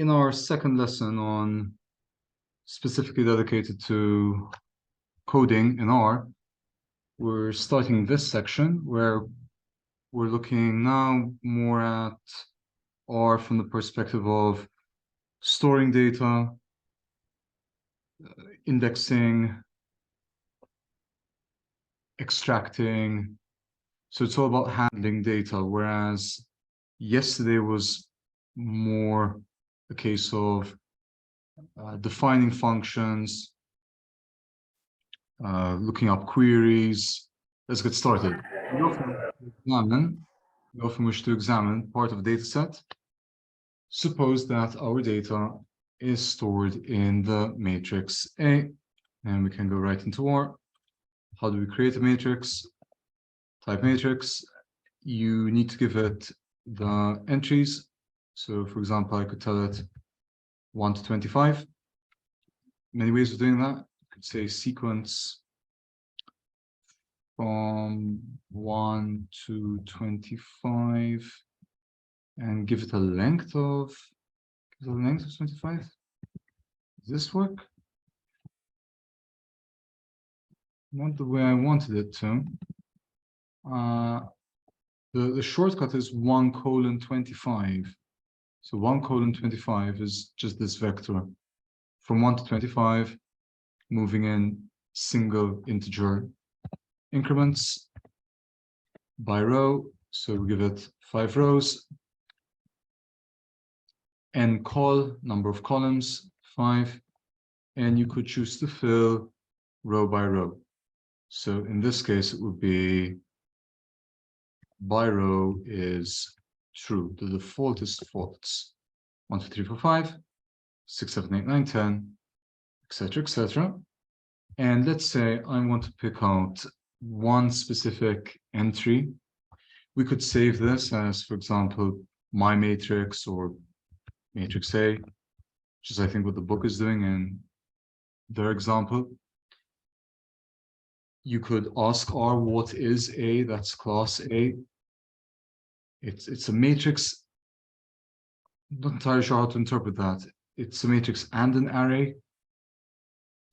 in our second lesson on specifically dedicated to coding in R, we're starting this section where we're looking now more at R from the perspective of storing data, indexing, extracting. So it's all about handling data, whereas yesterday was more a case of defining functions, looking up queries. Let's get started. We often wish to examine part of a data set. Suppose that our data is stored in the matrix A, and we can go right into R. How do we create a matrix? Type matrix. You need to give it the entries. So, for example, I could tell it 1 to 25. Many ways of doing that. You could say sequence from 1 to 25 and give it a length of 25. Does this work? Not the way I wanted it to. The shortcut is 1:25. So 1:25 is just this vector from 1 to 25, moving in single integer increments by row. So we give it 5 rows. And call number of columns 5, and you could choose to fill row by row. So in this case, it would be by row is true. The default is false. 1, 2, 3, 4, 5, 6, 7, 8, 9, 10, etc., etc. And let's say I want to pick out one specific entry. We could save this as, for example, my matrix or matrix A, which is, I think, what the book is doing in their example. You could ask R, what is A? That's class A. It's a matrix. I'm not entirely sure how to interpret that. It's a matrix and an array.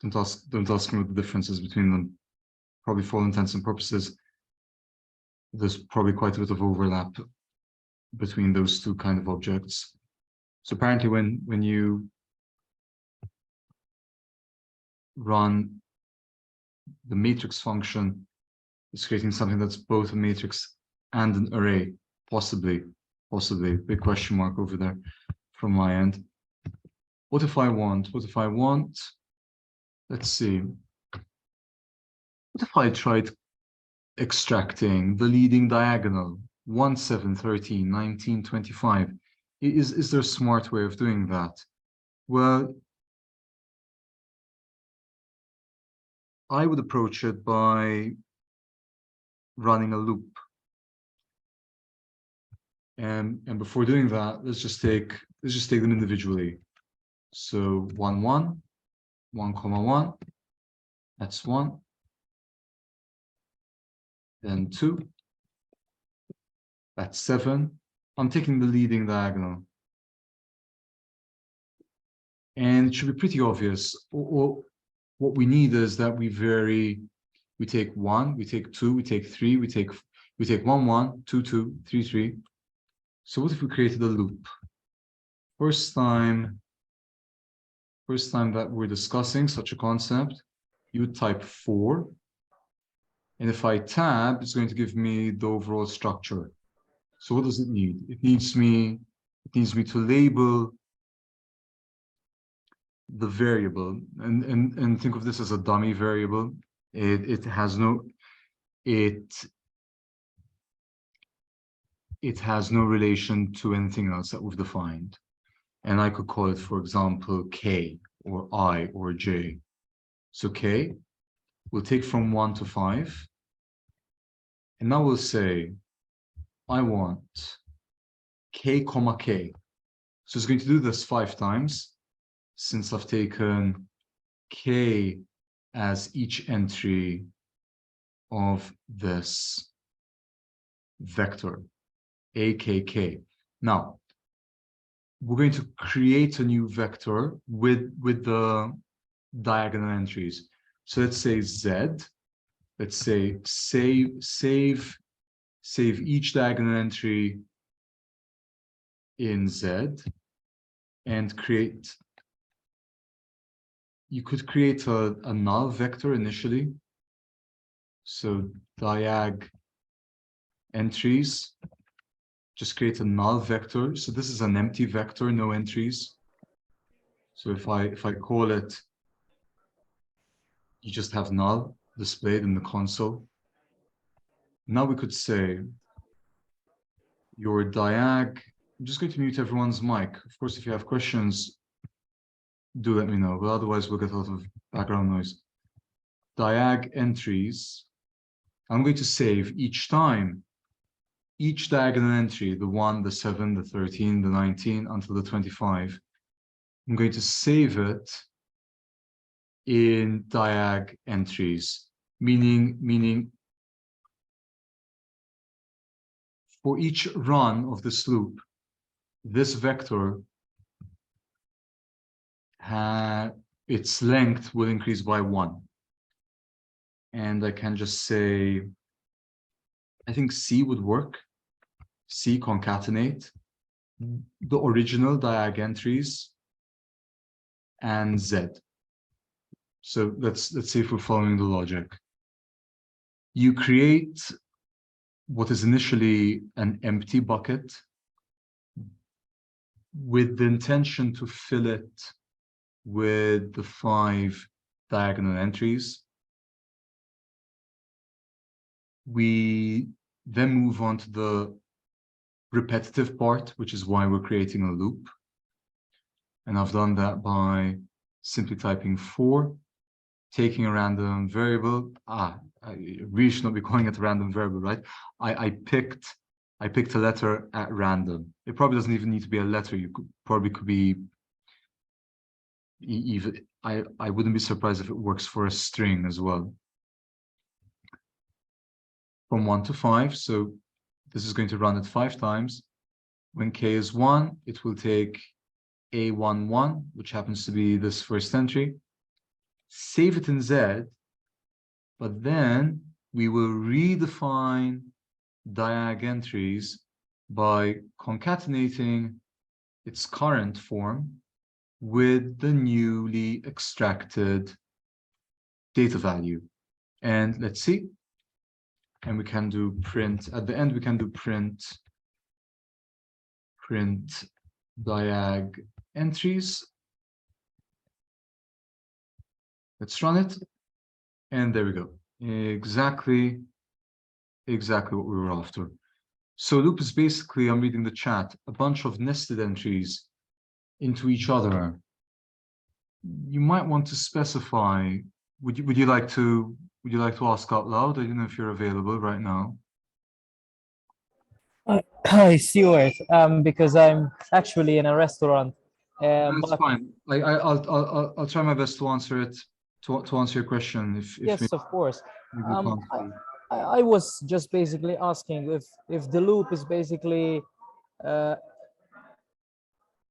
Don't ask me what the difference is between them. Probably for all intents and purposes, there's probably quite a bit of overlap between those two kind of objects. So apparently when you run the matrix function, it's creating something that's both a matrix and an array, possibly, big question mark over there from my end. What if I want, let's see, what if I tried extracting the leading diagonal, 1, 7, 13, 19, 25? Is there a smart way of doing that? Well, I would approach it by running a loop. And before doing that, let's just take them individually. So 1, 1, 1, 1, that's 1. Then 2, that's 7. I'm taking the leading diagonal. And it should be pretty obvious. Or what we need is that we take 1, we take 2, we take 3, we take 1, 1, 2, 2, 3, 3. So what if we created a loop? First time that we're discussing such a concept, you would type 4. And if I tab, it's going to give me the overall structure. So what does it need? It needs me to label the variable and think of this as a dummy variable. It has no relation to anything else that we've defined. And I could call it, for example, K or I or J. So K will take from 1 to 5. And now we'll say, I want K comma K. So it's going to do this 5 times, since I've taken K as each entry of this vector, AKK. Now, we're going to create a new vector with the diagonal entries. So let's say Z. Let's say save each diagonal entry in Z and create. You could create a null vector initially. So diag entries, just create a null vector. So this is an empty vector, no entries. So if I call it, you just have null displayed in the console. Now we could say your diag. I'm just going to mute everyone's mic. Of course, if you have questions, do let me know, but otherwise we'll get a lot of background noise. Diag entries. I'm going to save each time, each diagonal entry, the 1, the 7, the 13, the 19, until the 25. I'm going to save it in diag entries, meaning for each run of this loop, this vector, its length will increase by 1. And I can just say, I think C would work. C concatenate the original diag entries and Z. So let's see if we're following the logic. You create what is initially an empty bucket with the intention to fill it with the 5 diagonal entries. We then move on to the repetitive part, which is why we're creating a loop. And I've done that by simply typing 4, taking a random variable. I really should not be calling it a random variable, right? I picked a letter at random. It probably doesn't even need to be a letter. You could be even. I wouldn't be surprised if it works for a string as well. From 1 to 5. So this is going to run it 5 times. When k is 1, it will take A11, which happens to be this first entry, save it in Z, but then we will redefine diag entries by concatenating its current form with the newly extracted data value. And let's see. And we can do print. At the end, we can do print diag entries. Let's run it. And there we go. Exactly what we were after. So loop is basically, I'm reading the chat, a bunch of nested entries into each other. You might want to specify, would you like to ask out loud? I don't know if you're available right now. I see it, because I'm actually in a restaurant. That's But fine. I'll try my best to answer it, to answer your question. If yes, of course. maybe you can't. I was just basically asking if the loop is basically,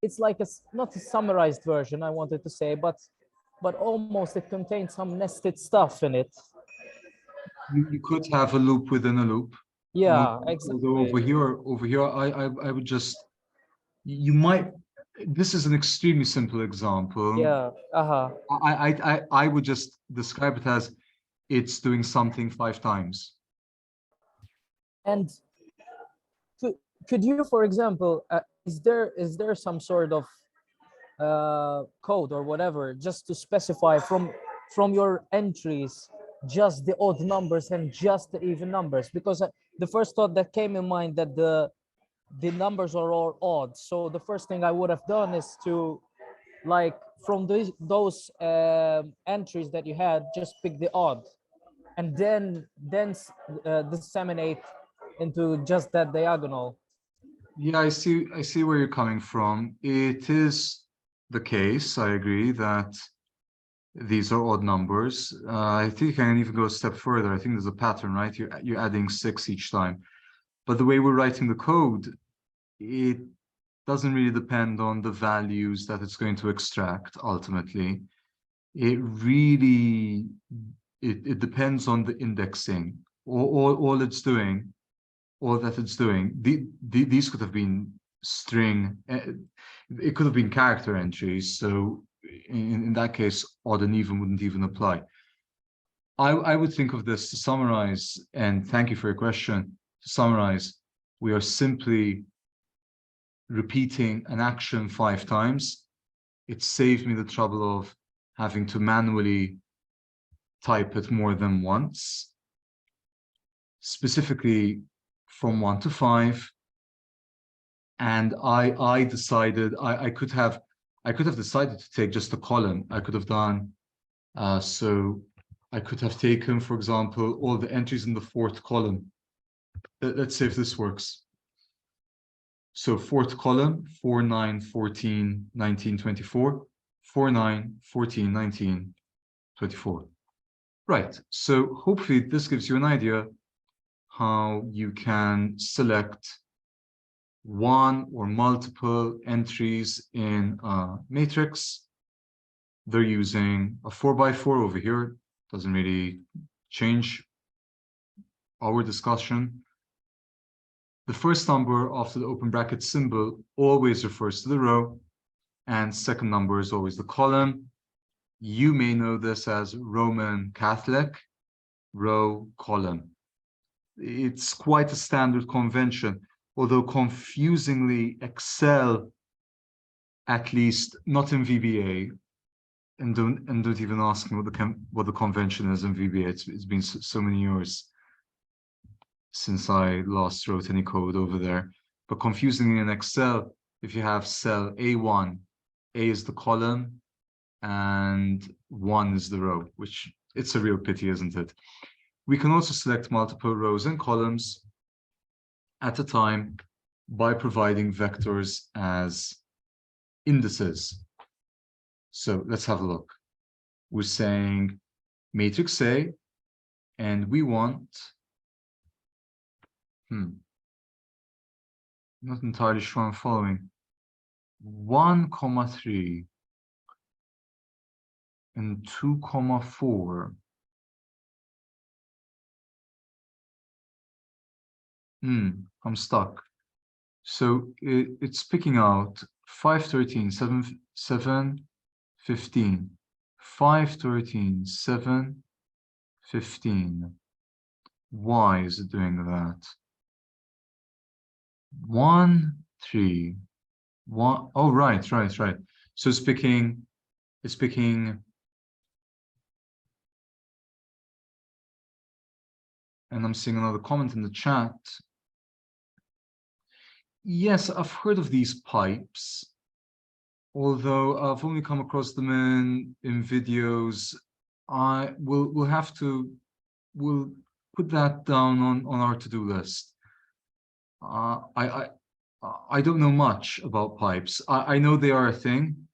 it's like not a summarized version, I wanted to say, but almost it contains some nested stuff in it. You could have a loop within a loop. Yeah, Although exactly. over here, I would just, you might, this is an extremely simple example. Yeah. I would just describe it as it's doing something 5 times. And could you, for example, is there some sort of code or whatever just to specify from your entries just the odd numbers and just the even numbers? Because the first thought that came in mind that the numbers are all odd, so the first thing I would have done is to, like, from those entries that you had, just pick the odd and then disseminate into just that diagonal. Yeah, I see where you're coming from. It is the case, I agree, that these are odd numbers. I think I can even go a step further. I think there's a pattern, right? You're adding 6 each time. But the way we're writing the code, doesn't really depend on the values that it's going to extract ultimately. It really, it depends on the indexing. All it's doing, all that it's doing, these could have been string, it could have been character entries. So in that case, odd and even wouldn't even apply. I would think of this, to summarize, and thank you for your question, to summarize, we are simply repeating an action 5 times. It saved me the trouble of having to manually type it more than once, specifically from 1 to 5. And I decided I could have decided to take just a column. I could have done so I could have taken, for example, all the entries in the 4th column. Let's see if this works. So 4th column, 4, 9, 14, 19, 24, 4, 9, 14, 19, 24. Right, so hopefully this gives you an idea how you can select one or multiple entries in a matrix. They're using a 4x4 over here. Doesn't really change our discussion. The first number after the open bracket symbol always refers to the row, and second number is always the column. You may know this as Roman Catholic, row, column. It's quite a standard convention, although confusingly Excel, at least not in VBA, and don't even ask me what the convention is in VBA. It's been so many years since I last wrote any code over there. But confusingly in Excel, if you have cell A1, A is the column and 1 is the row, which it's a real pity, isn't it? We can also select multiple rows and columns at a time by providing vectors as indices. So let's have a look. We're saying matrix A, and we want, not entirely sure I'm following, 1, 3 and 2, 4. I'm stuck. So it's picking out 5, 13, 7, 7, 15. 5, 13, 7, 15. Why is it doing that? 1, 3, 1. Oh, right. So it's picking, and I'm seeing another comment in the chat. Yes, I've heard of these pipes, although I've only come across them in videos. We'll put that down on our to-do list. I don't know much about pipes. I know they are a thing,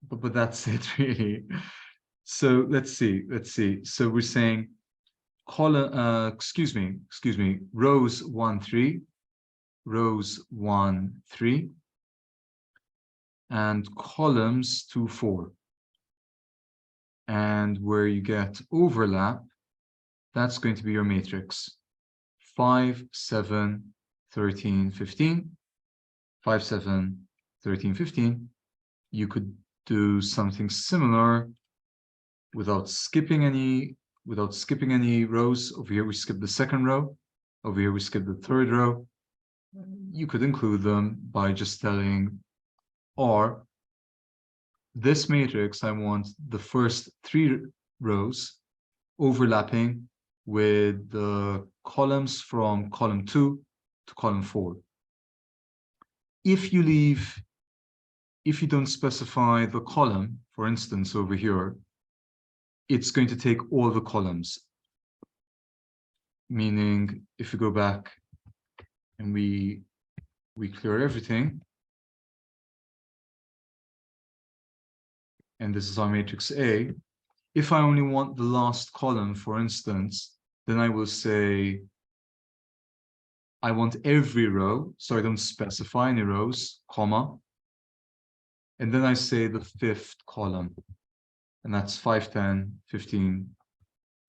but that's it really. So let's see. So we're saying column, excuse me, rows 1, 3, rows 1, 3, and columns 2, 4. And where you get overlap, that's going to be your matrix. 5, 7, 13, 15. 5, 7, 13, 15. You could do something similar without skipping any rows. Over here we skip the 2nd row. Over here we skip the 3rd row. You could include them by just telling R, this matrix, I want the first 3 rows overlapping with the columns from column 2 to column 4. If you don't specify the column, for instance, over here, it's going to take all the columns. Meaning, if we go back and we clear everything, and this is our matrix A, if I only want the last column, for instance, then I will say I want every row, so I don't specify any rows, comma. And then I say the fifth column, and that's 5, 10, 15.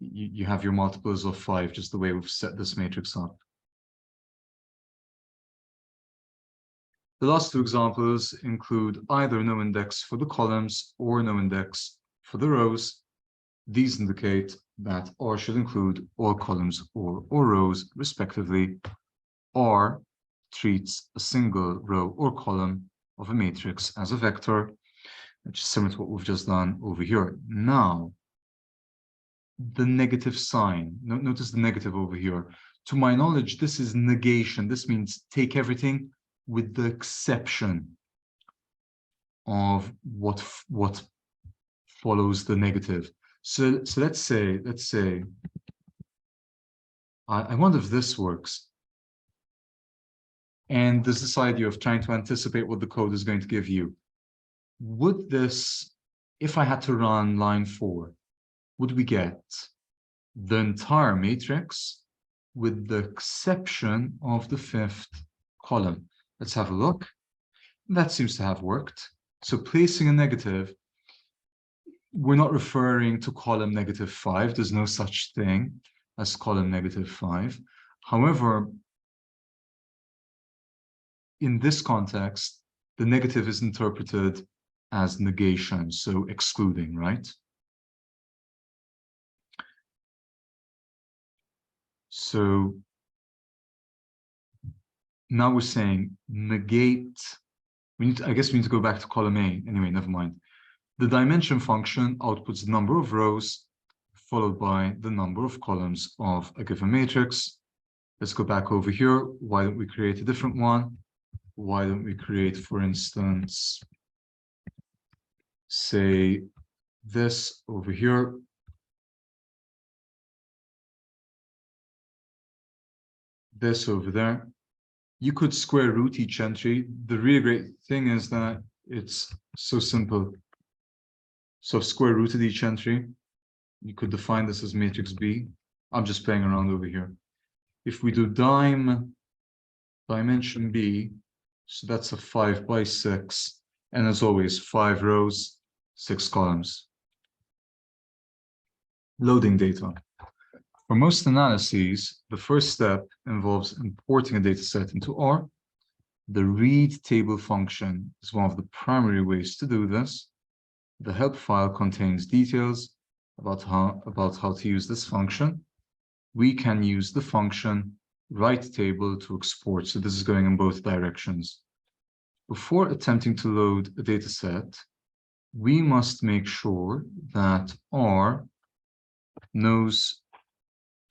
You have your multiples of 5, just the way we've set this matrix up. The last two examples include either no index for the columns or no index for the rows. These indicate that R should include all columns or rows, respectively. R treats a single row or column of a matrix as a vector, which is similar to what we've just done over here. Now, the negative sign, notice the negative over here. To my knowledge, this is negation. This means take everything with the exception of what follows the negative. So let's say, I wonder if this works. And there's this idea of trying to anticipate what the code is going to give you. Would this, if I had to run line 4, would we get the entire matrix with the exception of the fifth column? Let's have a look. That seems to have worked. So placing a negative, we're not referring to column -5. There's no such thing as column -5. However, in this context, the negative is interpreted as negation, so excluding, right? So now we're saying negate. I guess we need to go back to column A. Anyway, never mind. The dimension function outputs the number of rows followed by the number of columns of a given matrix. Let's go back over here. Why don't we create a different one? Why don't we create, for instance, say this over here. This over there. You could square root each entry. The really great thing is that it's so simple. So square rooted each entry. You could define this as matrix B. I'm just playing around over here. If we do dimension B, so that's a 5 by 6, and as always, 5 rows, 6 columns. Loading data. For most analyses, the first step involves importing a dataset into R. The read table function is one of the primary ways to do this. The help file contains details about how to use this function. We can use the function write table to export. So this is going in both directions. Before attempting to load a dataset, we must make sure that R knows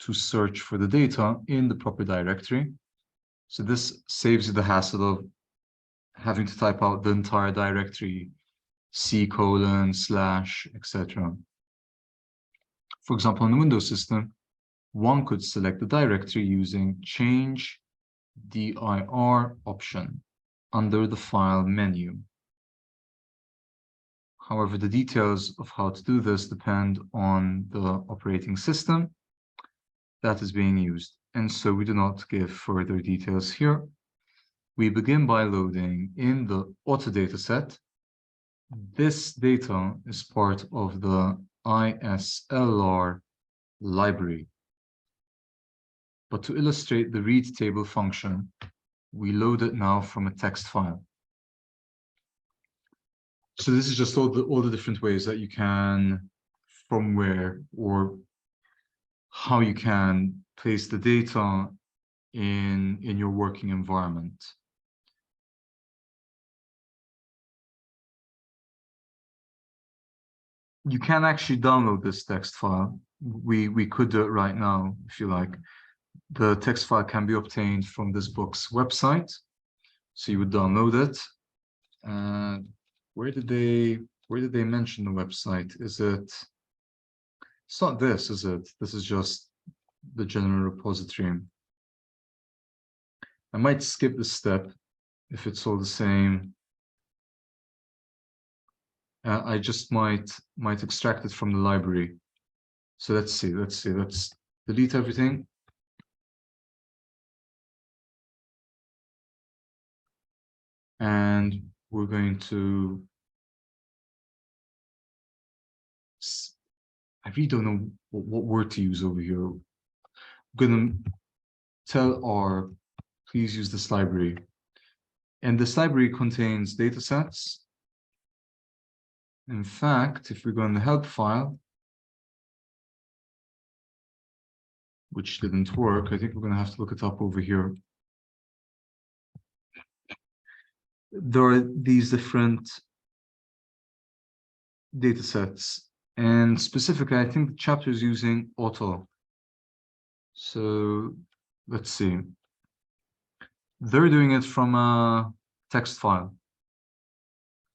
to search for the data in the proper directory. So this saves you the hassle of having to type out the entire directory, C:/, etc. For example, on the Windows system, one could select the directory using change dir option under the file menu. However, the details of how to do this depend on the operating system that is being used, and so we do not give further details here. We begin by loading in the auto dataset. This data is part of the ISLR library. But to illustrate the read table function, we load it now from a text file. So this is just all the different ways that you can, from where or how you can place the data in your working environment. You can actually download this text file. We could do it right now if you like. The text file can be obtained from this book's website. So you would download it. And where did they mention the website? Is it? It's not this, is it? This is just the general repository. I might skip this step if it's all the same. I just might extract it from the library. So let's see. Let's delete everything. and we're going to, I really don't know what word to use over here. I'm gonna tell R, please use this library. And this library contains data sets. In fact, if we go in the help file, which didn't work, I think we're going to have to look it up over here. There are these different data sets, and specifically, I think the chapter is using auto. So let's see. They're doing it from a text file.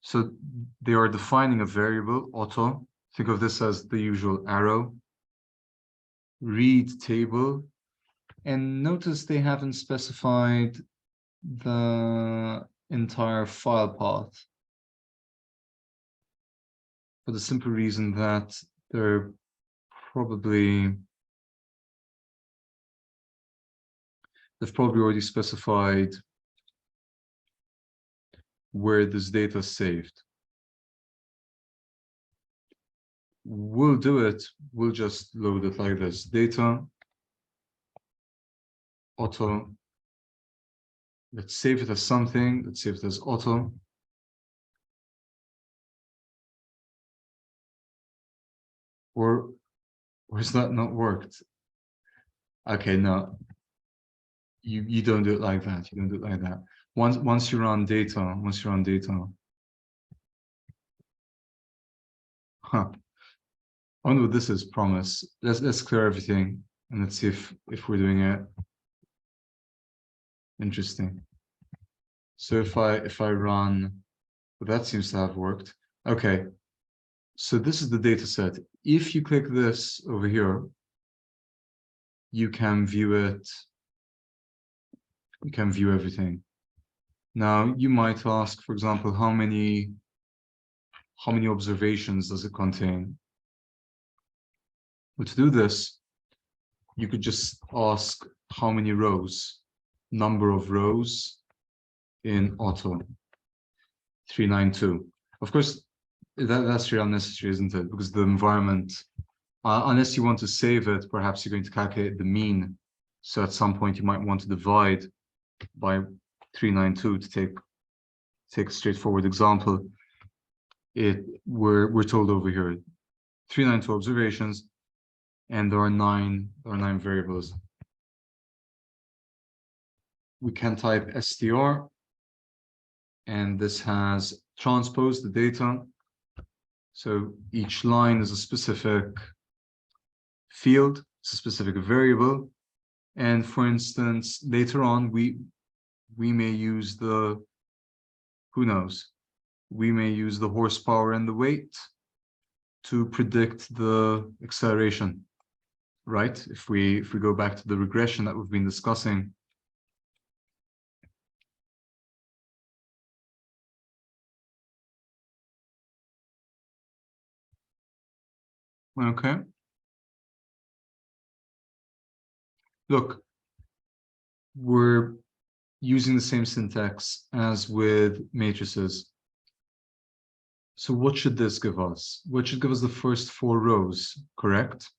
So they are defining a variable, auto. Think of this as the usual arrow. Read table. And notice they haven't specified the entire file path, for the simple reason that they're probably, they've probably already specified where this data is saved. We'll do it, we'll just load it like this. Data, auto, let's save it as something, let's save it as auto. Or has that not worked? Okay, no. You don't do it like that. You don't do it like that. Once you're on data, huh. I wonder what this is, promise. Let's clear everything and let's see if we're doing it. Interesting. So if I run, well, that seems to have worked. Okay. So this is the data set. If you click this over here, you can view it. You can view everything. Now you might ask, for example, how many observations does it contain? Well, to do this, you could just ask how many rows, number of rows in auto 392. Of course, that's really unnecessary, isn't it? Because the environment, unless you want to save it, perhaps you're going to calculate the mean. So at some point you might want to divide by 392 to take a straightforward example. We're told over here 392 observations, and there are nine variables. We can type str, and this has transposed the data. So each line is a specific field, it's a specific variable. And for instance, later on, we may use the, who knows, we may use the horsepower and the weight to predict the acceleration, right? If we go back to the regression that we've been discussing. Okay. Look, we're using the same syntax as with matrices. So what should this give us? What should give us the first 4 rows, correct?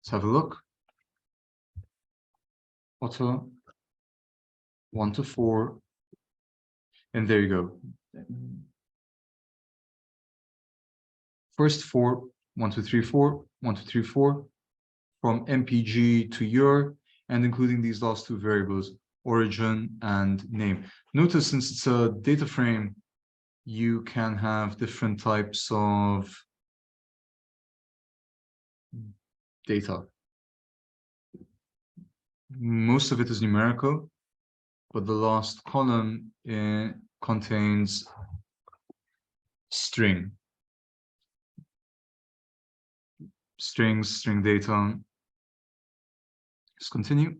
Let's have a look. Auto 1 to 4, and there you go. First 4, 1, 2, 3, 4, 1, 2, 3, 4, from MPG to your, and including these last 2 variables, origin and name. Notice, since it's a data frame, you can have different types of data. Most of it is numerical, but the last column contains string data. Let's continue.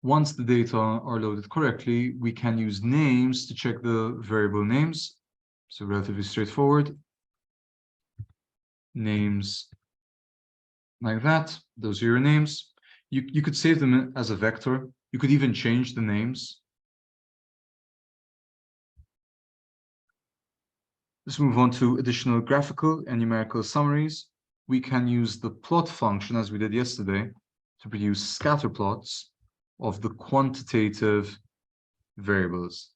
Once the data are loaded correctly, we can use names to check the variable names. So relatively straightforward. Names like that. Those are your names. You could save them as a vector. You could even change the names. Let's move on to additional graphical and numerical summaries. We can use the plot function, as we did yesterday, to produce scatter plots of the quantitative variables.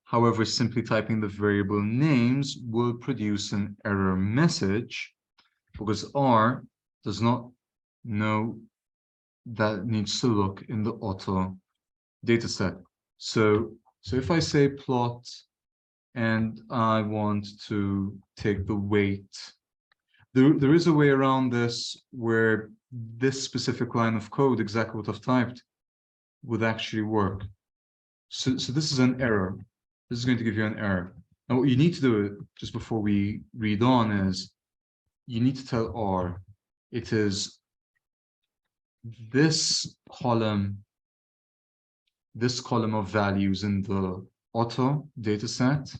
However, simply typing the variable names will produce an error message because R does not know that it needs to look in the auto dataset. So if I say plot and I want to take the weight, there is a way around this where this specific line of code, exactly what I've typed, would actually work. So this is an error. This is going to give you an error. And what you need to do just before we read on is you need to tell R it is this column of values in the auto dataset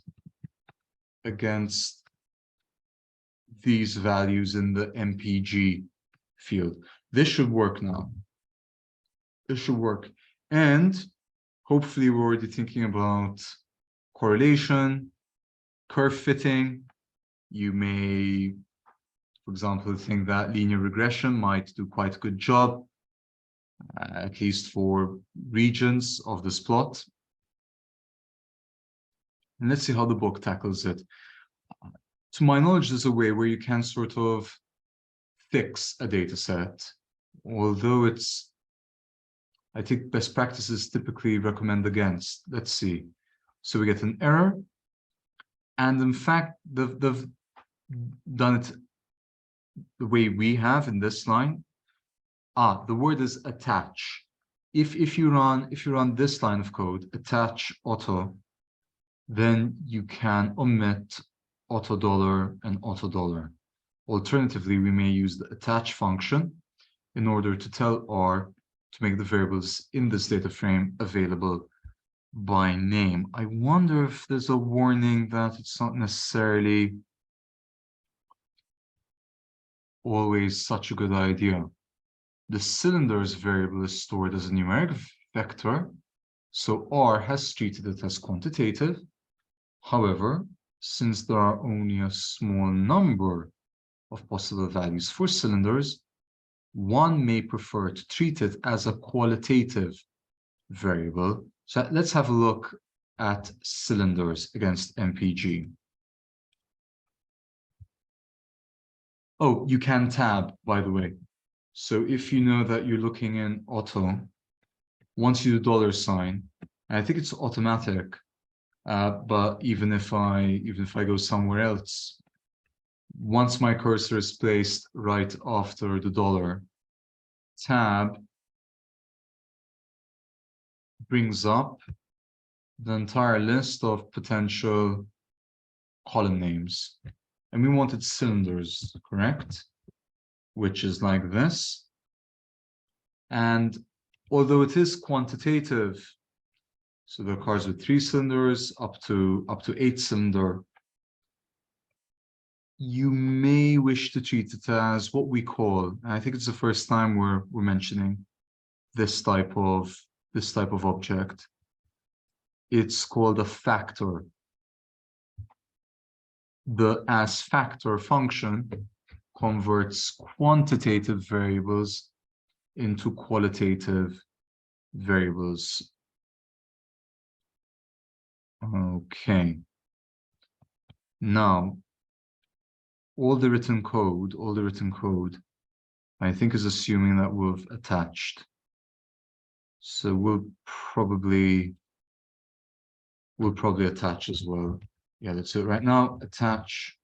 against these values in the MPG field. This should work now. This should work. And hopefully we're already thinking about correlation, curve fitting. You may, for example, think that linear regression might do quite a good job, at least for regions of this plot. And let's see how the book tackles it. To my knowledge, there's a way where you can sort of fix a data set, although I think best practices typically recommend against. Let's see. So we get an error. And in fact, they've done it the way we have in this line. The word is attach. If you run this line of code, attach auto, then you can omit auto dollar and auto dollar. Alternatively, we may use the attach function in order to tell R to make the variables in this data frame available by name. I wonder if there's a warning that it's not necessarily always such a good idea. The cylinders variable is stored as a numeric vector, so R has treated it as quantitative. However, since there are only a small number of possible values for cylinders, one may prefer to treat it as a qualitative variable. So let's have a look at cylinders against MPG. Oh, you can tab, by the way. So if you know that you're looking in auto, once you do $sign, and I think it's automatic, but even if I go somewhere else, once my cursor is placed right after the dollar, tab brings up the entire list of potential column names. And we wanted cylinders, correct? Which is like this. And although it is quantitative, so there are cars with 3 cylinders up to 8 cylinder, you may wish to treat it as what we call, and I think it's the first time we're mentioning this type of object. It's called a factor. The as factor function converts quantitative variables into qualitative variables. Okay. Now, all the written code, I think is assuming that we've attached. So we'll probably attach as well. Yeah, that's it right now, attach.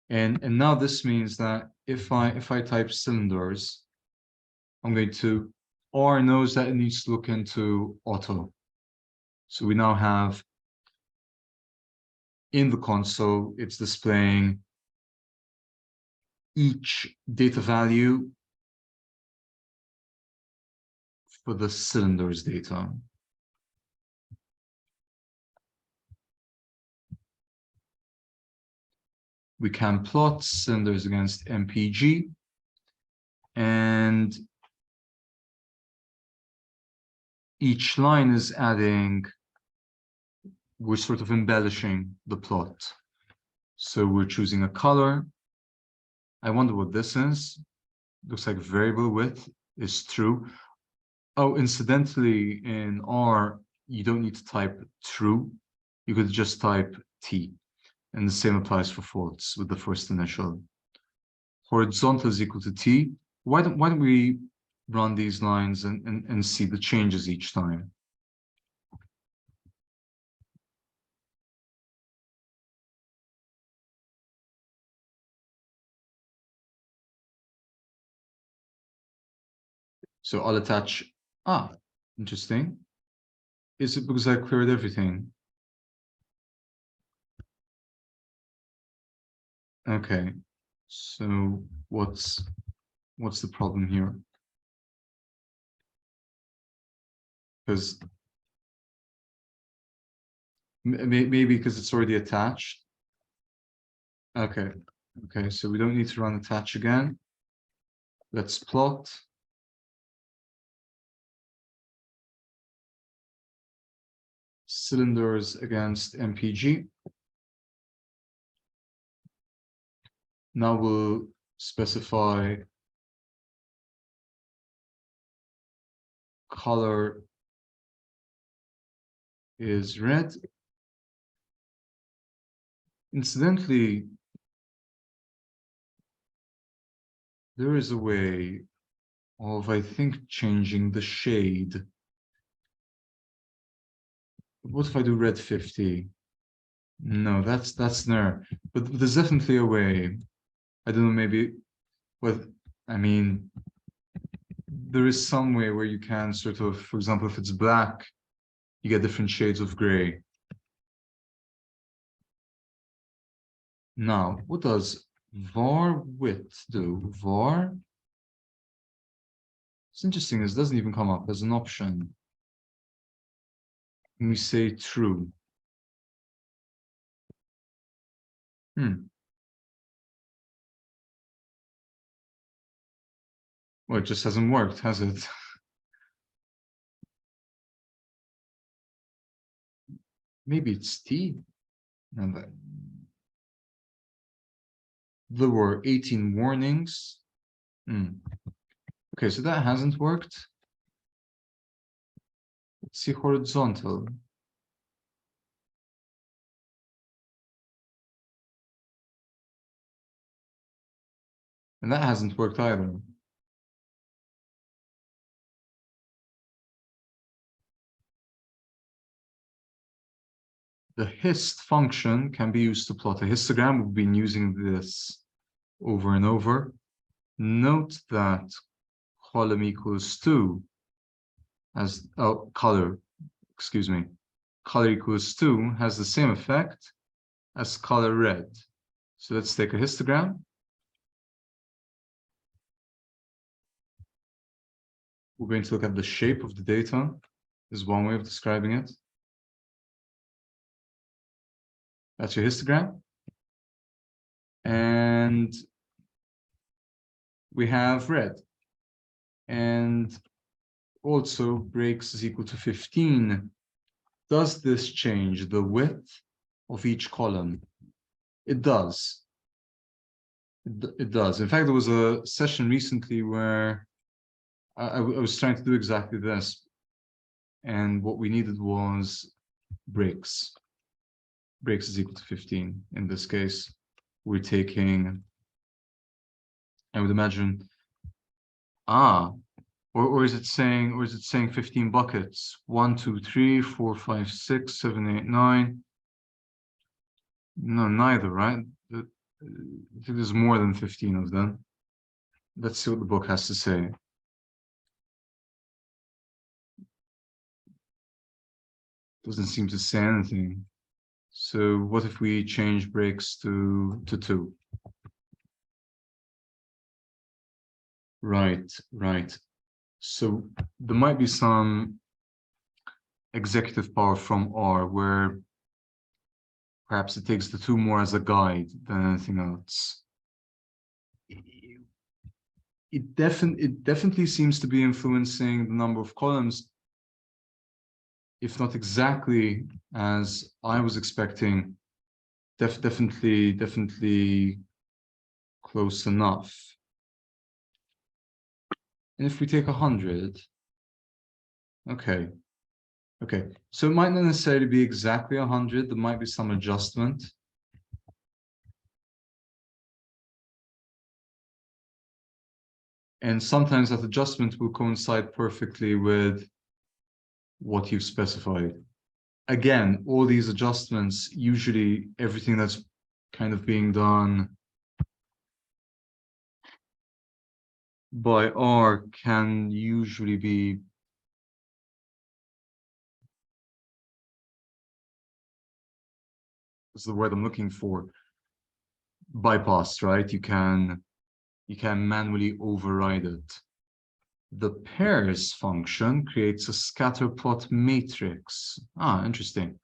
And now this means that if I type cylinders, I'm going to, R knows that it needs to look into auto. So we now have in the console, it's displaying each data value for the cylinders data. We can plot cylinders against MPG, and each line is adding, we're sort of embellishing the plot. So we're choosing a color. I wonder what this is. Looks like variable width is true. Oh, incidentally, in R, you don't need to type true. You could just type T. And the same applies for faults with the first initial. Horizontal is equal to T. Why don't we run these lines and see the changes each time? So I'll attach, interesting. Is it because I cleared everything? Okay, so what's the problem here? Because maybe because it's already attached. Okay, okay, so we don't need to run attach again. Let's plot. Cylinders against MPG. Now we'll specify color is red. Incidentally, there is a way of, I think, changing the shade. What if I do red 50? No, that's there. But there's definitely a way. I don't know, maybe, but I mean, there is some way where you can sort of, for example, if it's black, you get different shades of gray. Now, what does var width do? Var? It's interesting, this doesn't even come up as an option. And we say true. Well, it just hasn't worked, has it? Maybe it's T. And there were 18 warnings. Okay, so that hasn't worked. Let's see horizontal. And that hasn't worked either. The hist function can be used to plot a histogram. We've been using this over and over. Note that column equals 2 as color, excuse me. Color equals 2 has the same effect as color red. So let's take a histogram. We're going to look at the shape of the data. This is one way of describing it. That's your histogram. And we have red. And also breaks is equal to 15. Does this change the width of each column? It does. It does. In fact, there was a session recently where I was trying to do exactly this. And what we needed was breaks. Breaks is equal to 15. In this case, we're taking, I would imagine, or is it saying 15 buckets? 1, 2, 3, 4, 5, 6, 7, 8, 9. No, neither, right? I think there's more than 15 of them. Let's see what the book has to say. Doesn't seem to say anything. So what if we change breaks to 2? Right. So there might be some executive power from R where perhaps it takes the 2 more as a guide than anything else. It definitely seems to be influencing the number of columns. if not exactly as I was expecting, definitely close enough. And if we take 100, okay, so it might not necessarily be exactly 100. There might be some adjustment. And sometimes that adjustment will coincide perfectly with what you've specified. Again, all these adjustments, usually everything that's kind of being done by R can usually be is the word I'm looking for, bypassed, right? You can manually override it. The pairs function creates a scatter plot matrix. Ah, interesting.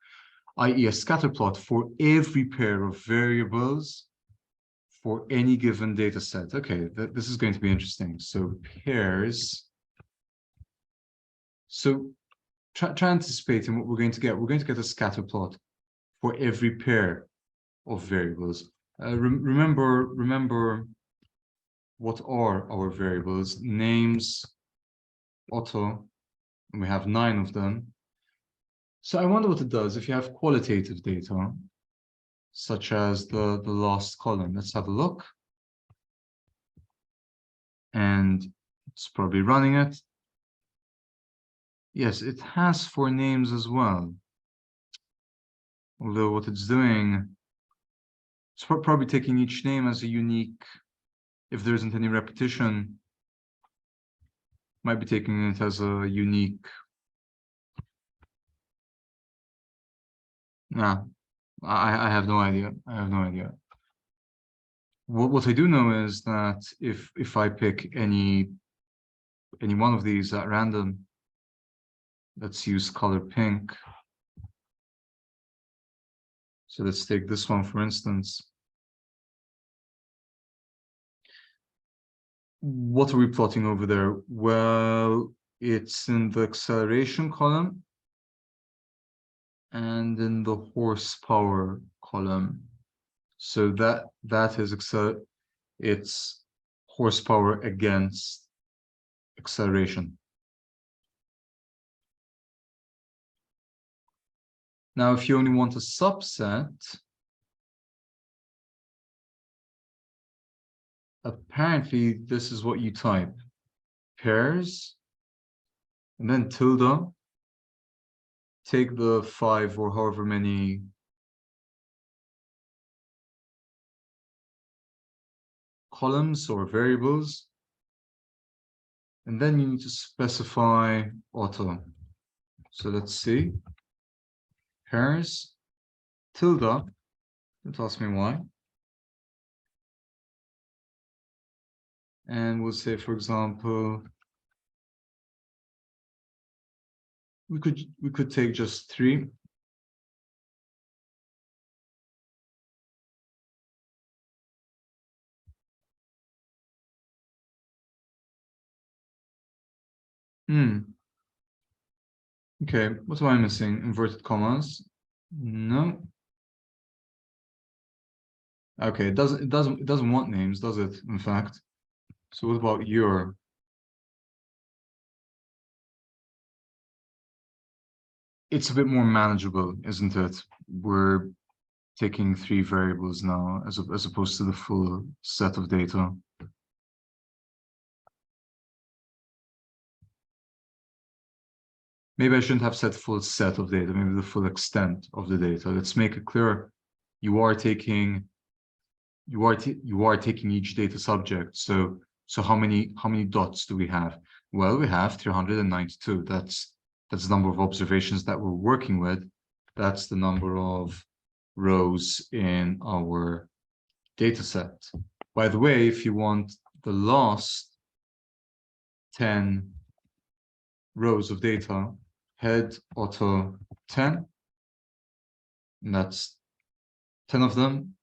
i.e. a scatter plot for every pair of variables for any given data set. Okay, this is going to be interesting. So pairs. So try anticipating what we're going to get. We're going to get a scatter plot for every pair of variables. Remember what are our variables? Names, auto, and we have 9 of them. So I wonder what it does if you have qualitative data, such as the last column. Let's have a look. And it's probably running it. Yes, it has 4 names as well. Although what it's doing, it's probably taking each name as a unique, if there isn't any repetition, might be taking it as a unique. Nah, I have no idea. I have no idea. What I do know is that if I pick any one of these at random, let's use color pink. So let's take this one, for instance. What are we plotting over there? Well, it's in the acceleration column and in the horsepower column. So that is it's horsepower against acceleration. Now, if you only want a subset, apparently this is what you type: pairs, and then tilde, take the 5 or however many columns or variables, and then you need to specify auto. So let's see, pairs, tilde, don't ask me why. And we'll say, for example, we could take just 3. Okay, what am I missing? Inverted commas? No. Okay, it doesn't want names, does it? In fact. So what about your? It's a bit more manageable, isn't it? We're taking 3 variables now as opposed to the full set of data. Maybe I shouldn't have said full set of data, maybe the full extent of the data. Let's make it clear. You are taking each data subject. So how many dots do we have? Well, we have 392. That's the number of observations that we're working with. That's the number of rows in our data set. By the way, if you want the last 10 rows of data, head auto 10, and that's 10 of them.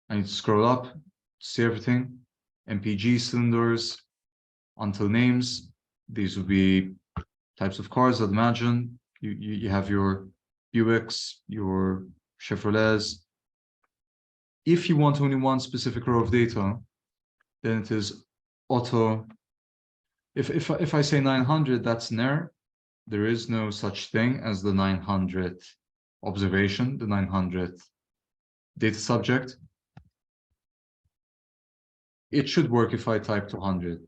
I need to scroll up, see everything. MPG cylinders until names. These would be types of cars, I'd imagine. You have your Buicks, your Chevrolets. If you want only one specific row of data, then it is auto. If I say 900, that's an error. There is no such thing as the 900th observation, the 900th data subject. It should work if I type 200.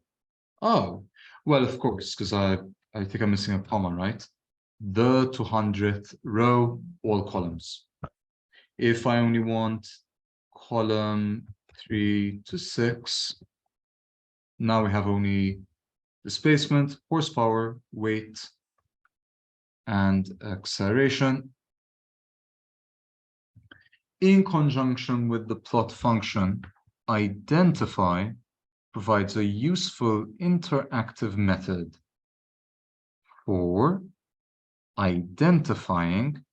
Oh, well, of course, because I think I'm missing a comma, right? The 200th row, all columns. If I only want column 3 to 6, now we have only displacement, horsepower, weight, and acceleration. In conjunction with the plot function, identify provides a useful interactive method for identifying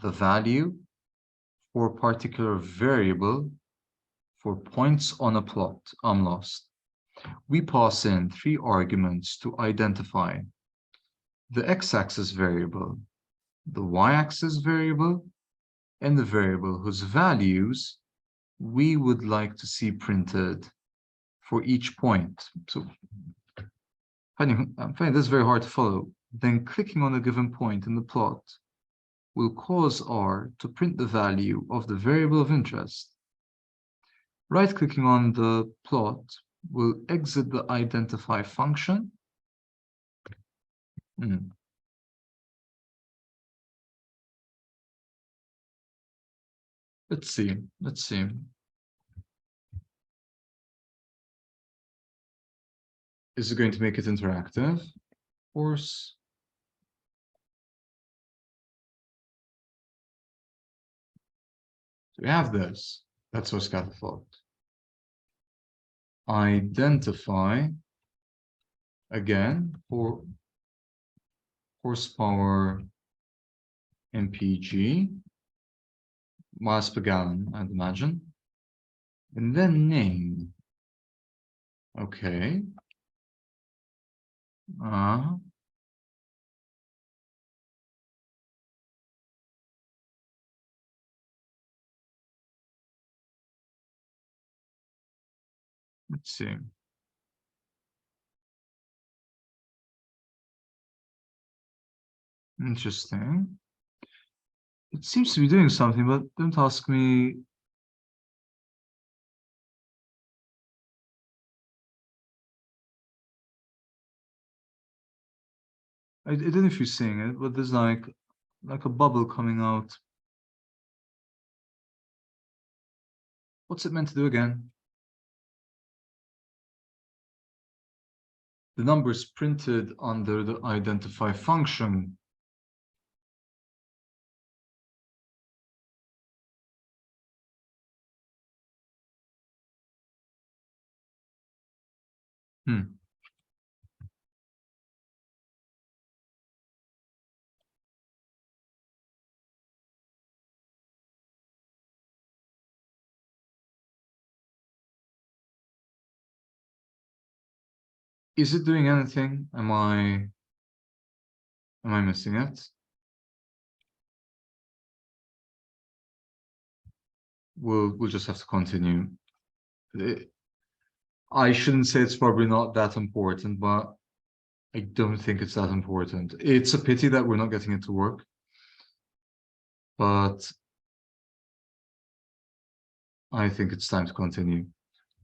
the value for a particular variable for points on a plot. I'm lost. We pass in 3 arguments to identify the x-axis variable, the y-axis variable, and the variable whose values we would like to see printed for each point. So I'm finding this very hard to follow. Then clicking on a given point in the plot will cause R to print the value of the variable of interest. Right-clicking on the plot will exit the identify function. Let's see. Is it going to make it interactive? Of course. So we have this. That's our scatter plot. Identify again for horsepower mpg, miles per gallon, I'd imagine. And then name. Okay. Let's see. Interesting. It seems to be doing something, but don't ask me. I don't know if you're seeing it, but there's like a bubble coming out. What's it meant to do again? The number is printed under the identify function. Is it doing anything? Am I missing it? We'll just have to continue. I shouldn't say it's probably not that important, but I don't think it's that important. It's a pity that we're not getting it to work, but I think it's time to continue.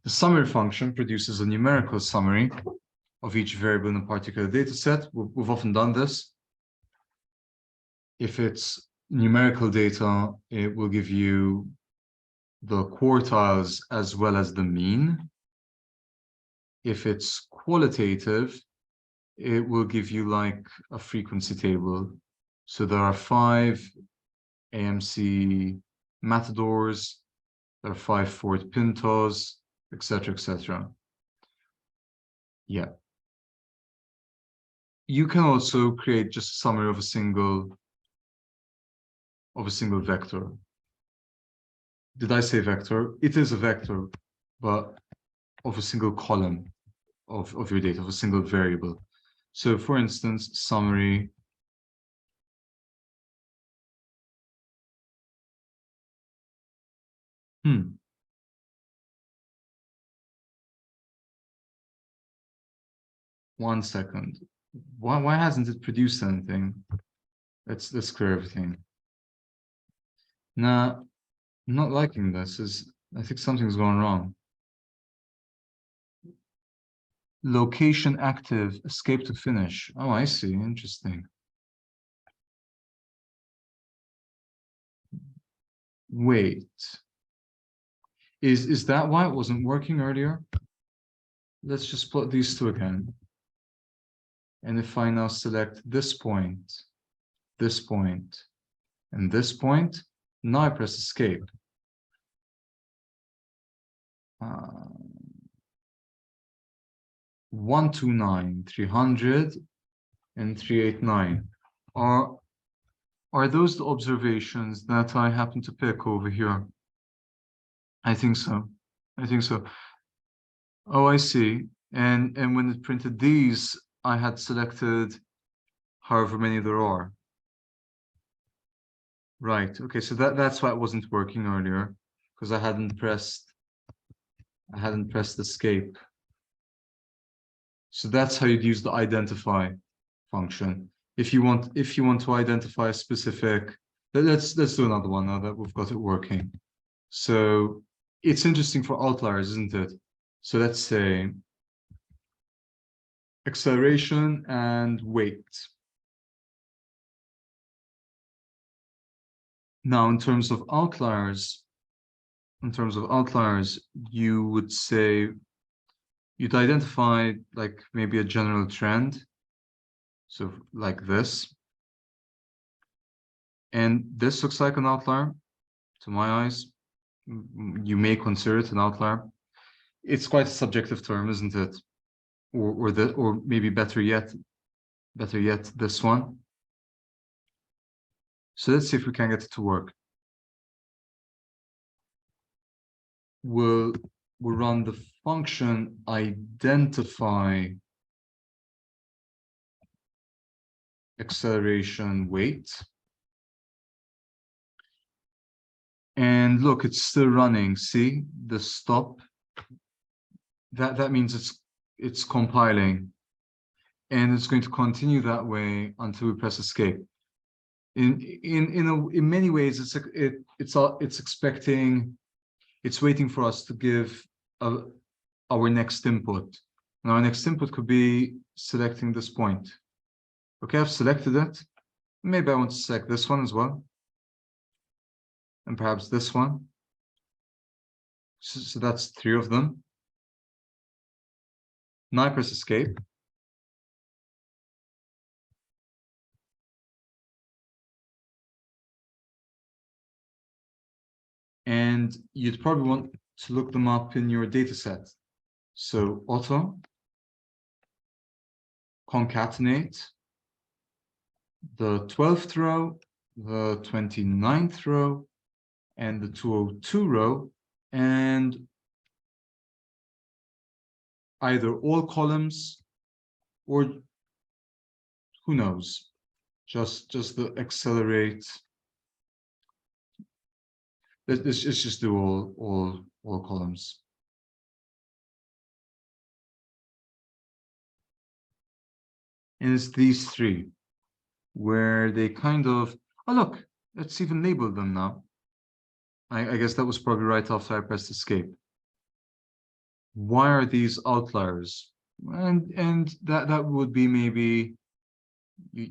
The summary function produces a numerical summary of each variable in a particular data set. We've often done this. If it's numerical data, it will give you the quartiles as well as the mean. If it's qualitative, it will give you like a frequency table. So there are 5 AMC Matadors, there are 5 Ford Pintos, etc., etc. Yeah. You can also create just a summary of a single vector. Did I say vector? It is a vector, but of a single column of your data, of a single variable. So for instance, summary Hmm. One second. Why hasn't it produced anything? Let's clear everything. Nah, I'm not liking this. I think something's going wrong. Location active, escape to finish. Oh, I see. Interesting. Wait. Is that why it wasn't working earlier? Let's just plot these two again. And if I now select this point, and this point, now I press escape. 129, 300, and 389. Are those the observations that I happen to pick over here? I think so. I think so. Oh, I see. And when it printed these, I had selected however many there are. Right. Okay, so that's why it wasn't working earlier, because I hadn't pressed escape. So that's how you'd use the identify function. If you want to identify a specific, let's do another one now that we've got it working. So it's interesting for outliers, isn't it? So let's say acceleration and weight. Now, in terms of outliers, you would say you'd identify like maybe a general trend. So like this. And this looks like an outlier to my eyes. You may consider it an outlier. It's quite a subjective term, isn't it? Or maybe better yet, this one. So let's see if we can get it to work. We'll run the function identify acceleration weight. And look, it's still running. See the stop? That means it's compiling. And it's going to continue that way until we press escape. In many ways, it's expecting, it's waiting for us to give our next input. And our next input could be selecting this point. Okay, I've selected it. Maybe I want to select this one as well. And perhaps this one. So that's 3 of them. Now I press escape. And you'd probably want to look them up in your data set. So auto, concatenate, the 12th row, the 29th row, and the 202 row, and either all columns or who knows, just the accelerate. Let's just do all columns. And it's these 3 where they kind of, oh look, let's even label them now. I guess that was probably right after I pressed escape. Why are these outliers? And that would be maybe you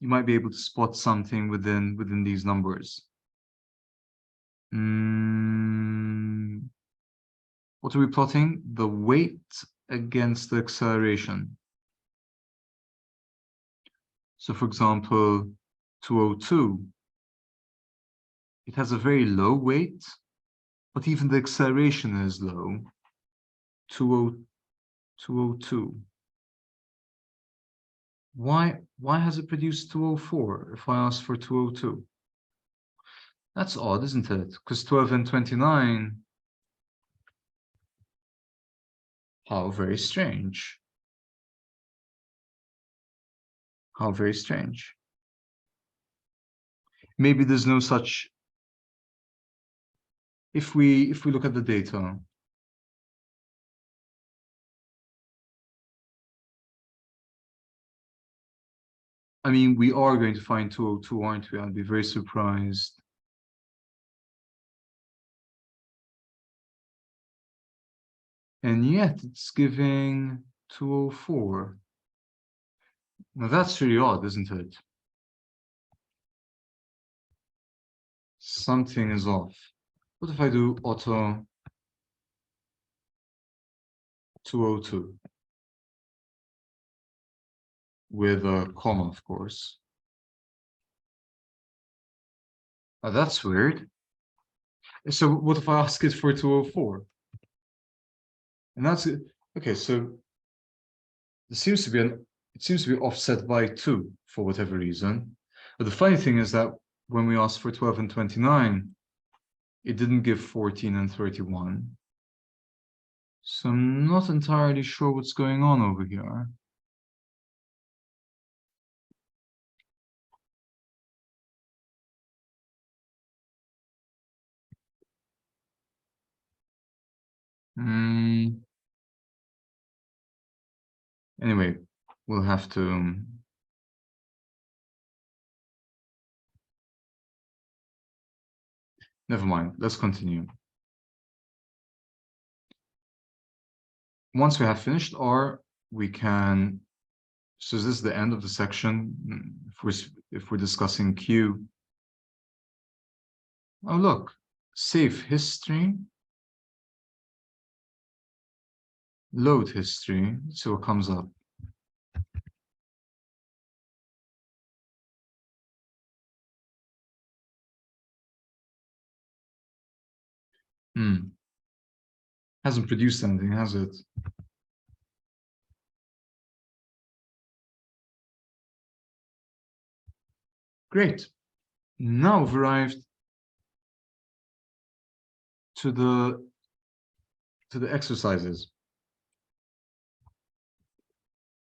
might be able to spot something within these numbers. What are we plotting? The weight against the acceleration. So for example, 202, it has a very low weight, but even the acceleration is low. 202. Why has it produced 204 if I ask for 202? That's odd, isn't it? Because 12 and 29. How very strange. How very strange. Maybe there's no such if we look at the data, I mean, we are going to find 202, aren't we? I'd be very surprised. And yet it's giving 204. Now that's really odd, isn't it? Something is off. What if I do auto 202 with a comma, of course? Oh, that's weird. So what if I ask it for 204? And that's it. Okay, so it seems to be offset by 2 for whatever reason. But the funny thing is that when we asked for 12 and 29, it didn't give 14 and 31. So I'm not entirely sure what's going on over here. Anyway, we'll have to never mind. Let's continue. Once we have finished R, we can. So this is the end of the section. If we're discussing Q. Oh look, save history. Load history. Let's see what comes up. Hasn't produced anything, has it? Great. Now we've arrived to the exercises.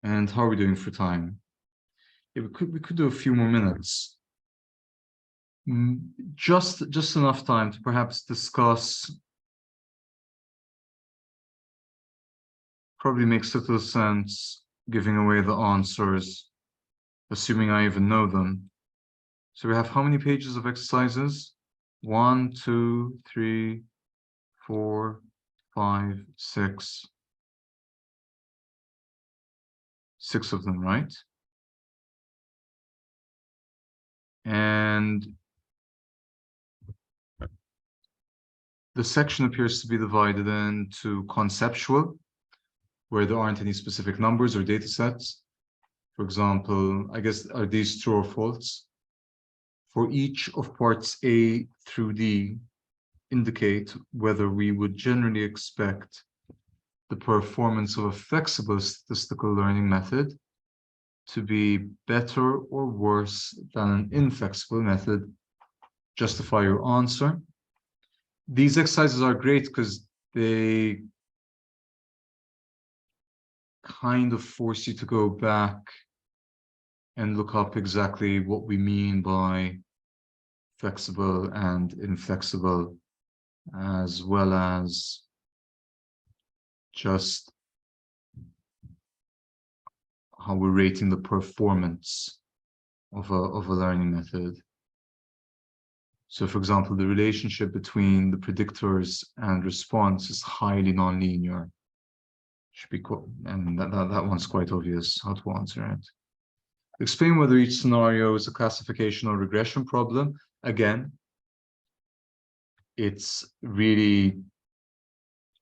And how are we doing for time? Yeah, we could do a few more minutes. Just enough time to perhaps discuss. Probably makes little sense giving away the answers, assuming I even know them. So we have how many pages of exercises? 1, 2, 3, 4, 5, 6. 6 of them, right? And the section appears to be divided into conceptual, where there aren't any specific numbers or data sets. For example, I guess, are these true or false? For each of parts A through D, indicate whether we would generally expect the performance of a flexible statistical learning method to be better or worse than an inflexible method. Justify your answer. These exercises are great because they kind of force you to go back and look up exactly what we mean by flexible and inflexible, as well as just how we're rating the performance of a learning method. So, for example, the relationship between the predictors and response is highly nonlinear. Should be and that one's quite obvious how to answer it. Explain whether each scenario is a classification or regression problem. Again, it's really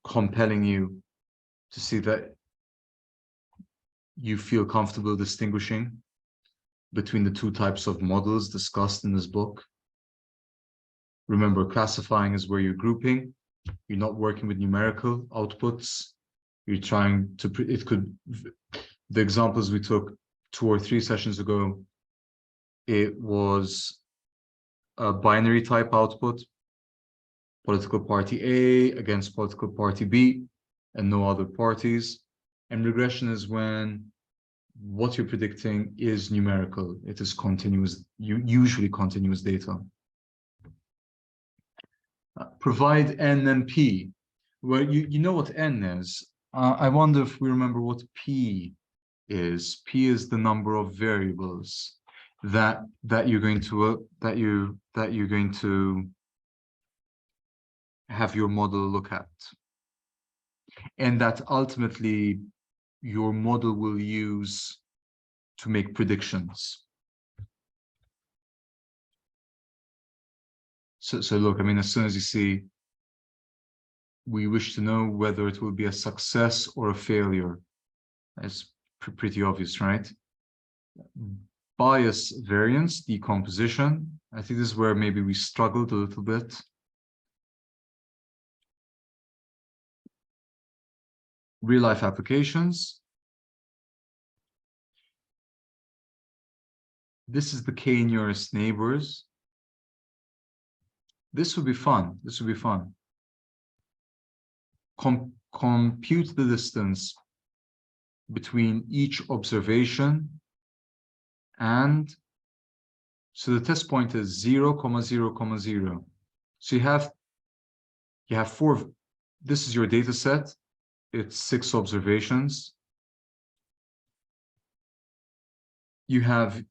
compelling you to see that you feel comfortable distinguishing between the two types of models discussed in this book. Remember, classifying is where you're grouping. You're not working with numerical outputs. You're trying to, the examples we took 2 or 3 sessions ago, it was a binary type output, political party A against political party B, and no other parties. And regression is when what you're predicting is numerical. It is continuous, usually continuous data. Provide n and p. Well, you know what n is. I wonder if we remember what p is. P is the number of variables that you're going to that you're going to have your model look at, and that ultimately your model will use to make predictions. So look, I mean, as soon as you see, we wish to know whether it will be a success or a failure. It's pretty obvious, right? Bias variance, decomposition. I think this is where maybe we struggled a little bit. Real life applications. This is the k nearest neighbors. This would be fun. This would be fun. Compute the distance between each observation, and so the test point is 0, 0, 0. So you have four. This is your data set. It's 6 observations. You have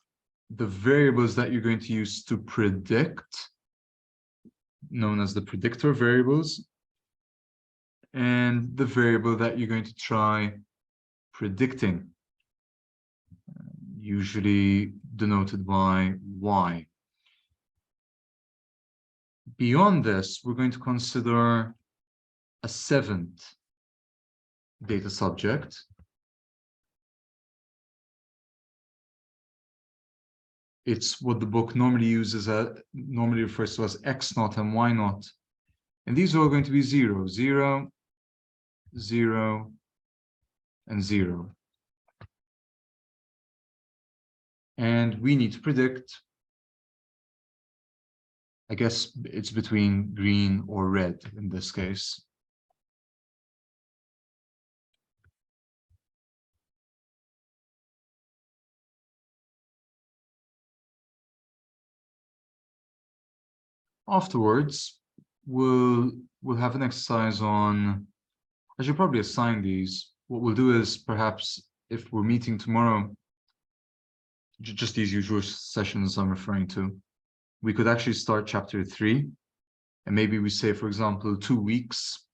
the variables that you're going to use to predict, known as the predictor variables, and the variable that you're going to try predicting, usually denoted by y. Beyond this, we're going to consider a 7th data subject. It's what the book normally refers to as x naught and y naught. And these are all going to be 0, 0, 0, and 0. And we need to predict, I guess it's between green or red in this case. Afterwards, we'll have an exercise on, I should probably assign these. What we'll do is, perhaps if we're meeting tomorrow, just these usual sessions I'm referring to, we could actually start chapter 3, and maybe we say, for example, 2 weeks.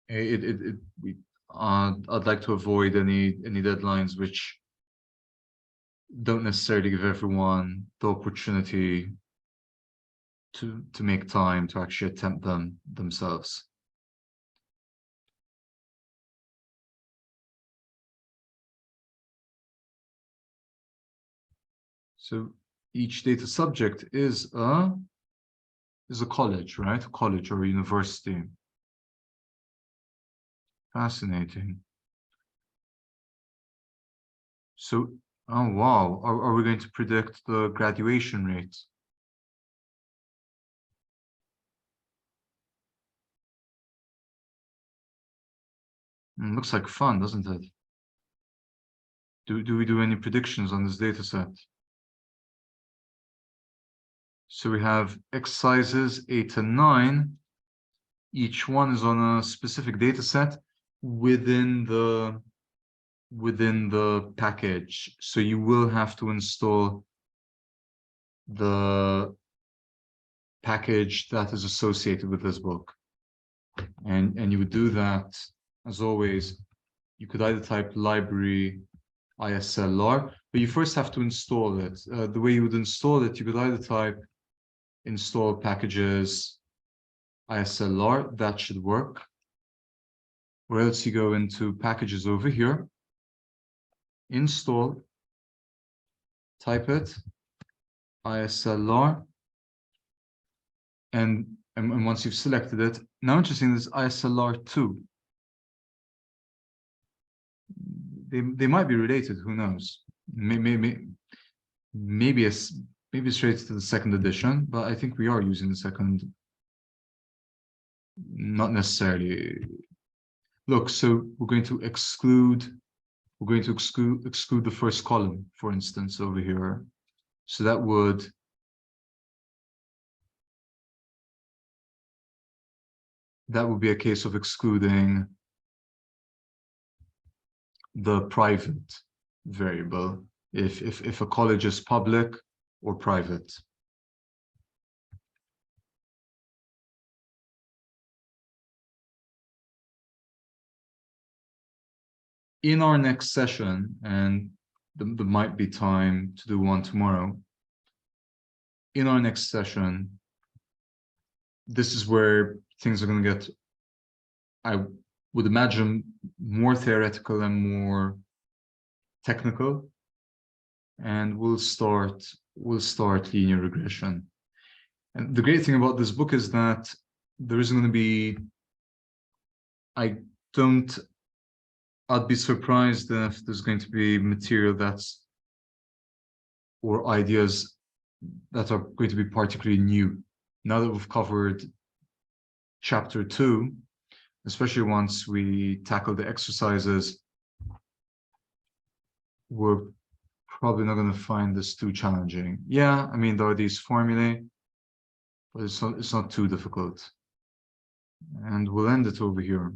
I'd like to avoid any deadlines which don't necessarily give everyone the opportunity to make time to actually attempt them themselves. So each data subject is a college, right? A college or a university. Fascinating. So, oh wow, are we going to predict the graduation rate? Looks like fun, doesn't it? Do we do any predictions on this data set? So we have exercises 8 and 9. Each one is on a specific data set within the package. So you will have to install the package that is associated with this book. And you would do that, as always. You could either type library ISLR, but you first have to install it. The way you would install it, you could either type install packages ISLR, that should work. Or else you go into packages over here, install, type it, ISLR, and once you've selected it, now interesting is ISLR2. They might be related, who knows? Maybe it's related to the 2nd edition, but I think we are using the 2nd. Not necessarily. Look, so we're going to exclude the first column, for instance, over here. So that would that would be a case of excluding the private variable if a college is public or private. In our next session, and there might be time to do one tomorrow, in our next session, this is where things are going to get, I would imagine, more theoretical and more technical, and we'll start linear regression. And the great thing about this book is that there isn't going to be, I'd be surprised if there's going to be material or ideas that are going to be particularly new. Now that we've covered chapter 2, especially once we tackle the exercises, we're probably not going to find this too challenging. Yeah, I mean, there are these formulae, but it's not too difficult. And we'll end it over here.